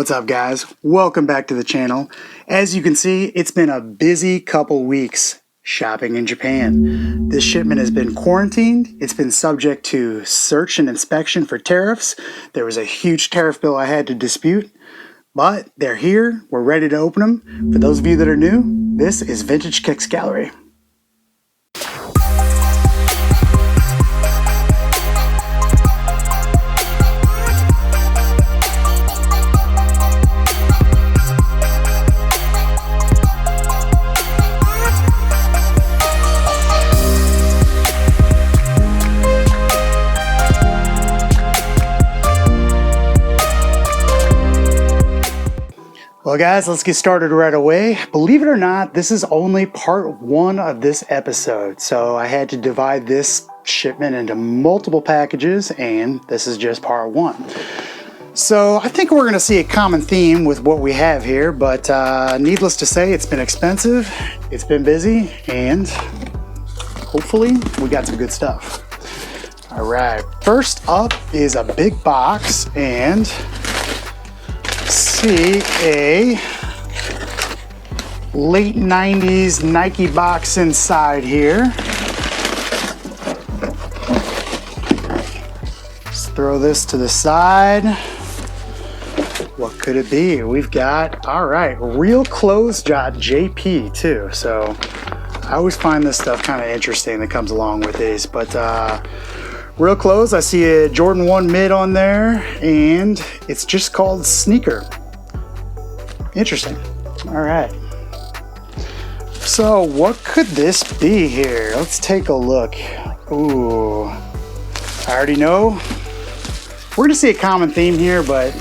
What's up, guys? Welcome back to the channel. As you can see, it's been a busy couple weeks shopping in Japan. This shipment has been quarantined. It's been subject to search and inspection for tariffs. There was a huge tariff bill I had to dispute, but they're here. We're ready to open them. For those of you that are new, this is Vintage Kicks Gallery. Well, guys, let's get started right away. Believe it or not, this is only part one of this episode. So I had to divide this shipment into multiple packages, and this is just part one. So I think we're going to see a common theme with what we have here, but needless to say, it's been expensive, it's been busy, and hopefully we got some good stuff. All right, first up is a big box, and see a late 90s Nike box inside here. Let's throw this to the side. What could it be? We've got, all right, Real Clothes JP too. So I always find this stuff kind of interesting that comes along with these, but Real Clothes, I see a Jordan 1 mid on there, and it's just called Sneaker. Interesting. All right. So what could this be here? Let's take a look. Ooh, I already know. We're gonna see a common theme here, but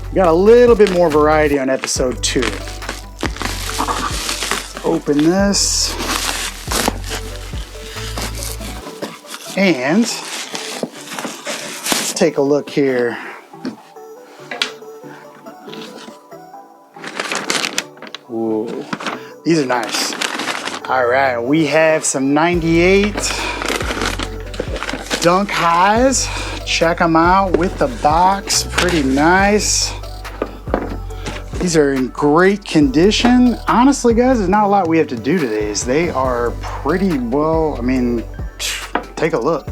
we got a little bit more variety on episode 2. Open this. And let's take a look here. Ooh, these are nice. All right, we have some 98 Dunk Highs. Check them out with the box, pretty nice. These are in great condition. Honestly, guys, there's not a lot we have to do to these. They are pretty well, I mean, take a look.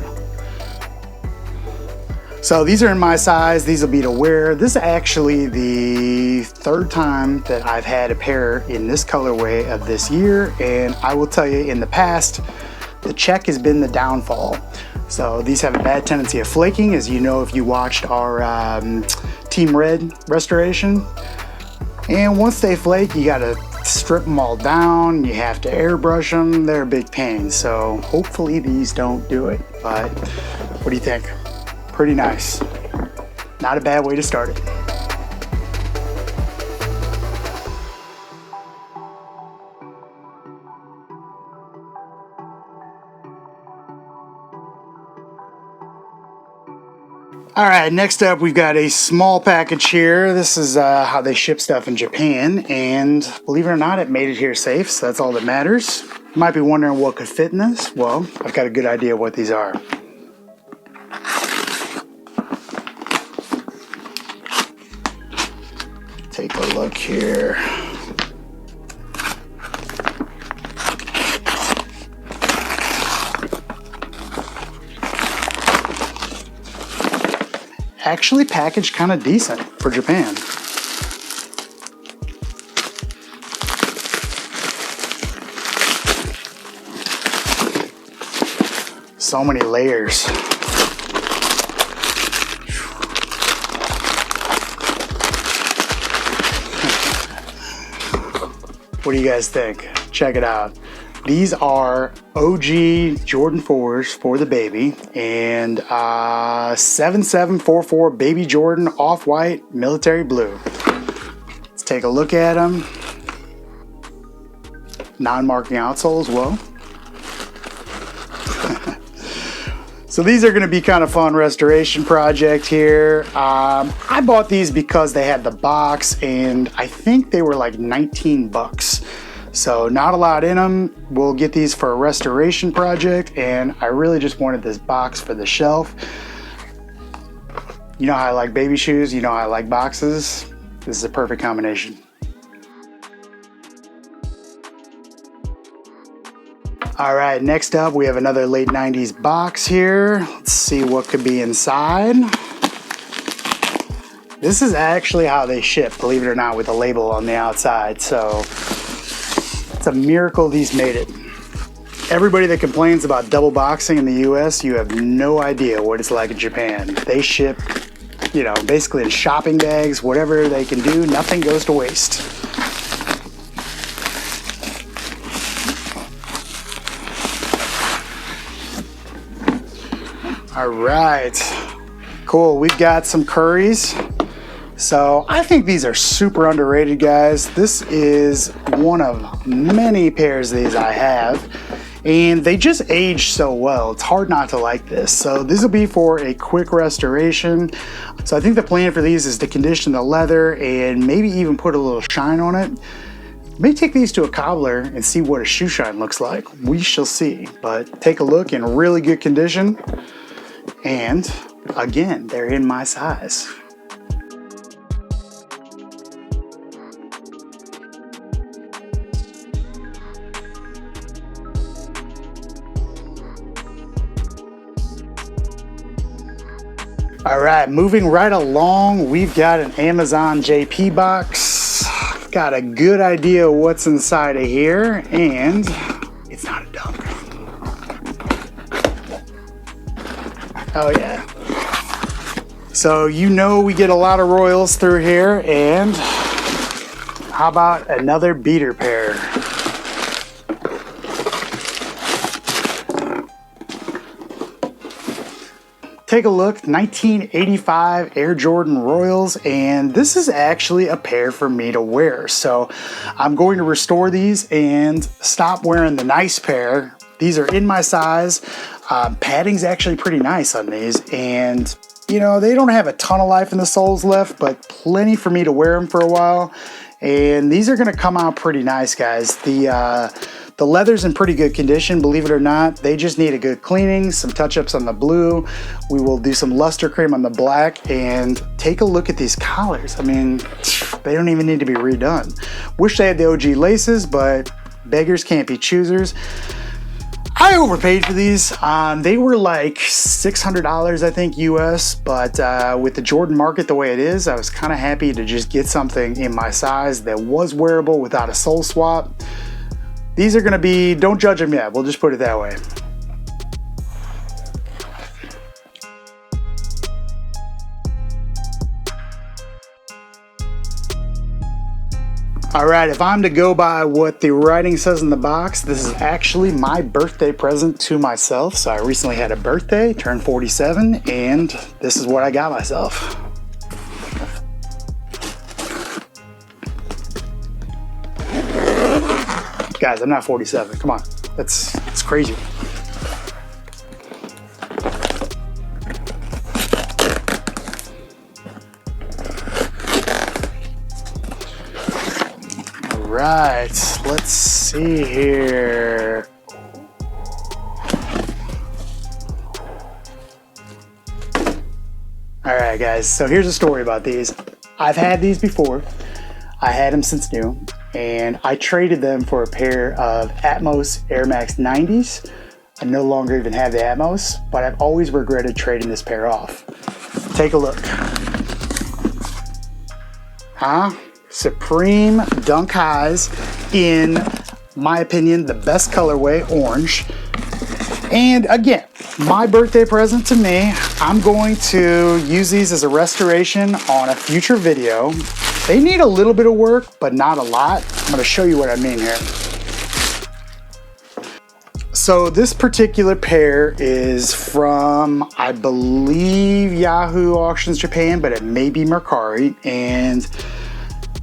So these are in my size. These will be to wear. This is actually the third time that I've had a pair in this colorway of this year. And I will tell you, in the past, the check has been the downfall. So these have a bad tendency of flaking, as you know if you watched our Team Red restoration. And once they flake, you gotta strip them all down. You have to airbrush them. They're a big pain. So hopefully these don't do it. But what do you think? Pretty nice. Not a bad way to start it. All right, next up we've got a small package here. This is how they ship stuff in Japan, and believe it or not, it made it here safe, so that's all that matters. You might be wondering what could fit in this. Well, I've got a good idea what these are. Take a look here. Actually packaged kind of decent for Japan. So many layers. What do you guys think? Check it out. These are OG Jordan 4s for the baby, and 7744 Baby Jordan Off-White Military Blue. Let's take a look at them. Non-marking outsole as well. So these are going to be kind of fun restoration project here. I bought these because they had the box, and I think they were like 19 bucks. So not a lot in them. We'll get these for a restoration project, and I really just wanted this box for the shelf. You know how I like baby shoes, you know how I like boxes. This is a perfect combination. All right, next up we have another late 90s box here. Let's see what could be inside. This is actually how they ship, believe it or not, with a label on the outside. So it's a miracle these made it. Everybody that complains about double boxing in the US, you have no idea what it's like in Japan. They ship, you know, basically in shopping bags, whatever they can do, nothing goes to waste. All right, cool. We've got some Currys. So I think these are super underrated, guys. This is one of many pairs of these I have, and they just age so well. It's hard not to like this. So this will be for a quick restoration. So I think the plan for these is to condition the leather and maybe even put a little shine on it. May take these to a cobbler and see what a shoe shine looks like. We shall see, but take a look, in really good condition. And again, they're in my size. All right, moving right along, we've got an Amazon JP box. Got a good idea of what's inside of here, and it's not a dunk. Oh yeah. So you know we get a lot of Royals through here, and how about another beater pair? Take a look, 1985 Air Jordan Royals, and this is actually a pair for me to wear. So I'm going to restore these and stop wearing the nice pair. These are in my size. Padding's actually pretty nice on these, and you know, they don't have a ton of life in the soles left, but plenty for me to wear them for a while. And these are gonna come out pretty nice, guys. The leather's in pretty good condition, believe it or not. They just need a good cleaning, some touch-ups on the blue. We will do some luster cream on the black, and take a look at these collars. I mean, they don't even need to be redone. Wish they had the OG laces, but beggars can't be choosers. I overpaid for these. They were like $600, I think, US, but with the Jordan market the way it is, I was kind of happy to just get something in my size that was wearable without a sole swap. These are gonna be, don't judge them yet, we'll just put it that way. All right, if I'm to go by what the writing says in the box, this is actually my birthday present to myself. So I recently had a birthday, turned 47, and this is what I got myself. Guys, I'm not 47, come on, it's crazy. Right, let's see here. All right, guys, so here's a story about these. I've had these before. I had them since new, and I traded them for a pair of Atmos Air Max 90s. I no longer even have the Atmos, but I've always regretted trading this pair off. Take a look. Huh? Supreme Dunk Highs, in my opinion, the best colorway, orange. And again, my birthday present to me. I'm going to use these as a restoration on a future video. They need a little bit of work, but not a lot. I'm going to show you what I mean here. So this particular pair is from, I believe, Yahoo Auctions Japan, but it may be Mercari. And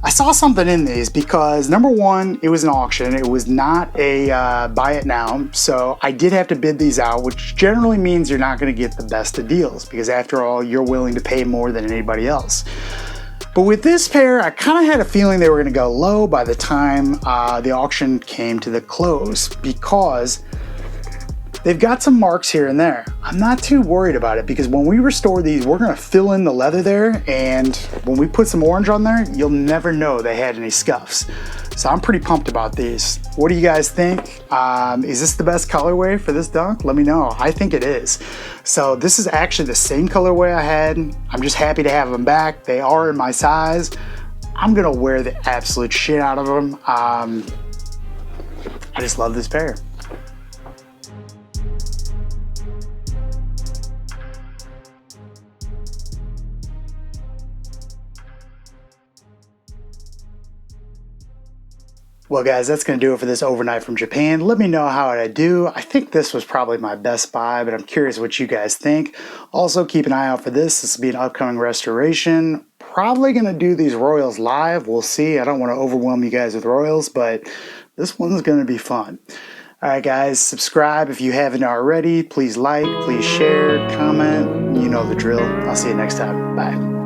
I saw something in these because, number one, it was an auction. It was not a buy it now. So I did have to bid these out, which generally means you're not going to get the best of deals because, after all, you're willing to pay more than anybody else. But with this pair, I kind of had a feeling they were going to go low by the time the auction came to the close, because They've got some marks here and there. I'm not too worried about it because when we restore these, we're gonna fill in the leather there, and when we put some orange on there, you'll never know they had any scuffs. So I'm pretty pumped about these. What do you guys think? Is this the best colorway for this dunk? Let me know. I think it is. So this is actually the same colorway I had. I'm just happy to have them back. They are in my size. I'm gonna wear the absolute shit out of them. I just love this pair. Well guys, that's going to do it for this overnight from Japan. Let me know how I do. I think this was probably my best buy, but I'm curious what you guys think. Also, keep an eye out for this. This will be an upcoming restoration. Probably going to do these Royals live. We'll see. I don't want to overwhelm you guys with Royals, but this one's going to be fun. All right, guys, subscribe if you haven't already. Please like, please share, comment. You know the drill. I'll see you next time. Bye.